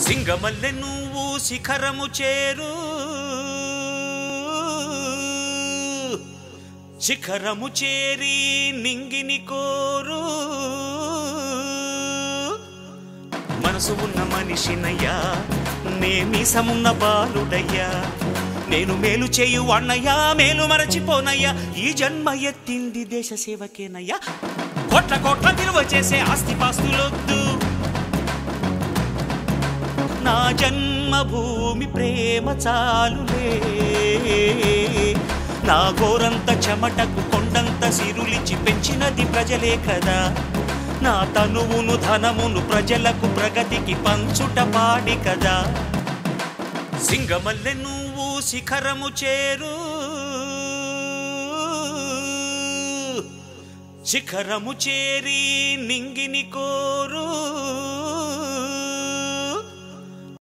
సింగమల్లె నువ్వు శిఖరము చేరు, శిఖరము చేరి నింగిని కోరు. మనసు ఉన్న మనిషినయ్యా, నే మీసమున్న బాలుడయ్యా, నేను మేలు చేయు అన్నయ్యా, మేలు మరచిపోనయ్యా. ఈ జన్మ ఎత్తింది దేశ సేవకేనయ్యా. కోట్ల కోట్ల విలువ చేసే ఆస్తిపాస్తులొద్దు, నా జన్మభూమి ప్రేమ చాలులే. నా గోరంత చెమటకు కొండంత సిరులిచి పెంచినది ప్రజలే కదా. నా తనువును ధనమును ప్రజలకు ప్రగతికి పంచుట పాడి కదా. సింగమల్లె నువ్వు శిఖరము చేరు, శిఖరము చేరి నింగిని కోరు.